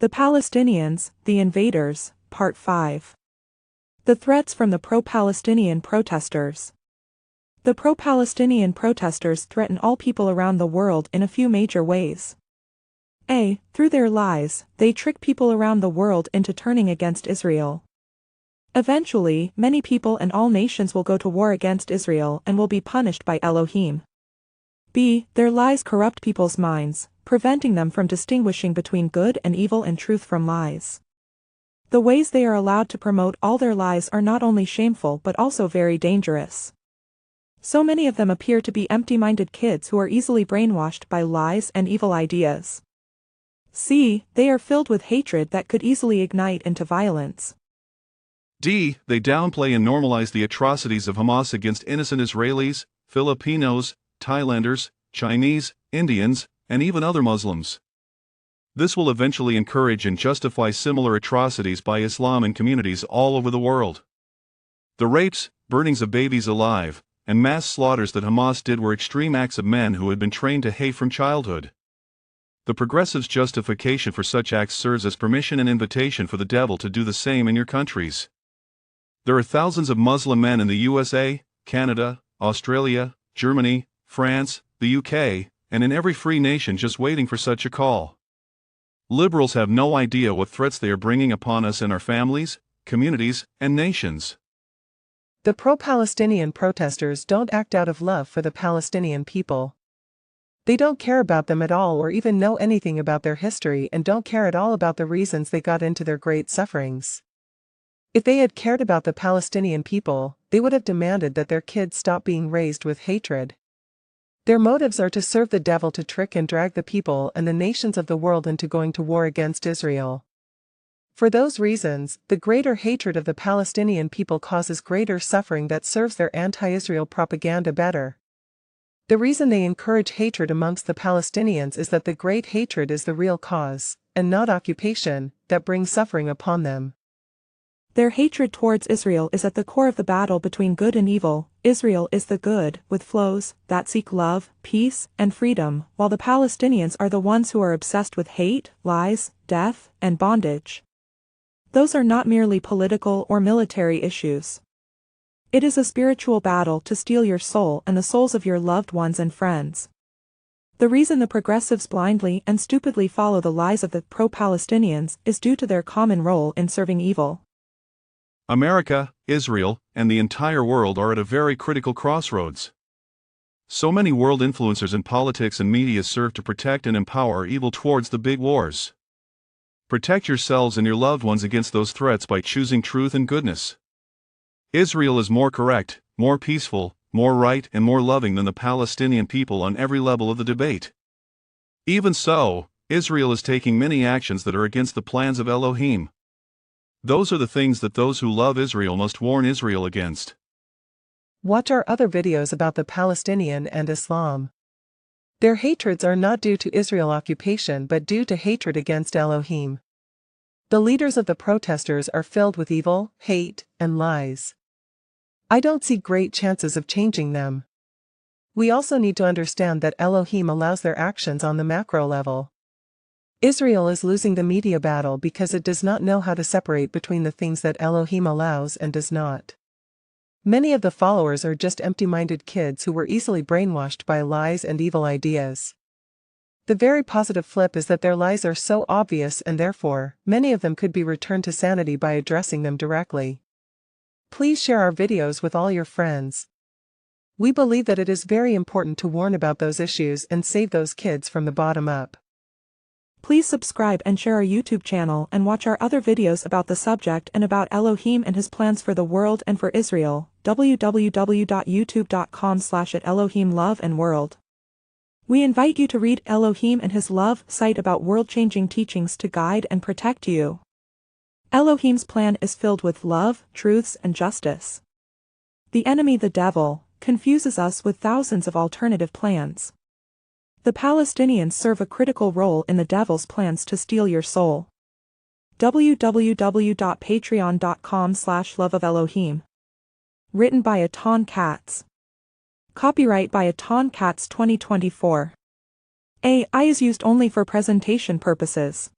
The Palestinians, the Invaders, Part 5. The threats from the pro-Palestinian protesters. The pro-Palestinian protesters threaten all people around the world in a few major ways. A. Through their lies, they trick people around the world into turning against Israel. Eventually, many people and all nations will go to war against Israel and will be punished by Elohim. B. Their lies corrupt people's minds, preventing them from distinguishing between good and evil and truth from lies. The ways they are allowed to promote all their lies are not only shameful but also very dangerous. So many of them appear to be empty-minded kids who are easily brainwashed by lies and evil ideas. C. They are filled with hatred that could easily ignite into violence. D. They downplay and normalize the atrocities of Hamas against innocent Israelis, Filipinos, Thailanders, Chinese, Indians, and even other Muslims. This will eventually encourage and justify similar atrocities by Islam in communities all over the world. The rapes, burnings of babies alive, and mass slaughters that Hamas did were extreme acts of men who had been trained to hate from childhood. The progressives' justification for such acts serves as permission and invitation for the devil to do the same in your countries. There are thousands of Muslim men in the USA, Canada, Australia, Germany, France, the UK, and in every free nation just waiting for such a call. Liberals have no idea what threats they are bringing upon us and our families, communities, and nations. The pro-Palestinian protesters don't act out of love for the Palestinian people. They don't care about them at all or even know anything about their history and don't care at all about the reasons they got into their great sufferings. If they had cared about the Palestinian people, they would have demanded that their kids stop being raised with hatred. Their motives are to serve the devil to trick and drag the people and the nations of the world into going to war against Israel. For those reasons, the greater hatred of the Palestinian people causes greater suffering that serves their anti-Israel propaganda better. The reason they encourage hatred amongst the Palestinians is that the great hatred is the real cause, and not occupation, that brings suffering upon them. Their hatred towards Israel is at the core of the battle between good and evil. Israel is the good, with flows that seek love, peace, and freedom, while the Palestinians are the ones who are obsessed with hate, lies, death, and bondage. Those are not merely political or military issues. It is a spiritual battle to steal your soul and the souls of your loved ones and friends. The reason the progressives blindly and stupidly follow the lies of the pro-Palestinians is due to their common role in serving evil. America, Israel, and the entire world are at a very critical crossroads. So many world influencers in politics and media serve to protect and empower evil towards the big wars. Protect yourselves and your loved ones against those threats by choosing truth and goodness. Israel is more correct, more peaceful, more right and more loving than the Palestinian people on every level of the debate. Even so, Israel is taking many actions that are against the plans of Elohim. Those are the things that those who love Israel must warn Israel against. Watch our other videos about the Palestinian and Islam. Their hatreds are not due to Israel occupation but due to hatred against Elohim. The leaders of the protesters are filled with evil, hate, and lies. I don't see great chances of changing them. We also need to understand that Elohim allows their actions on the macro level. Israel is losing the media battle because it does not know how to separate between the things that Elohim allows and does not. Many of the followers are just empty-minded kids who were easily brainwashed by lies and evil ideas. The very positive flip is that their lies are so obvious and therefore, many of them could be returned to sanity by addressing them directly. Please share our videos with all your friends. We believe that it is very important to warn about those issues and save those kids from the bottom up. Please subscribe and share our YouTube channel and watch our other videos about the subject and about Elohim and his plans for the world and for Israel. www.youtube.com/@ElohimLoveAndWorld. We invite you to read Elohim and His Love site about world-changing teachings to guide and protect you. Elohim's plan is filled with love, truths, and justice. The enemy, the devil, confuses us with thousands of alternative plans. The Palestinians serve a critical role in the devil's plans to steal your soul. www.patreon.com/loveofeloheim. Written by Aton Katz. Copyright by Aton Katz 2024. AI is used only for presentation purposes.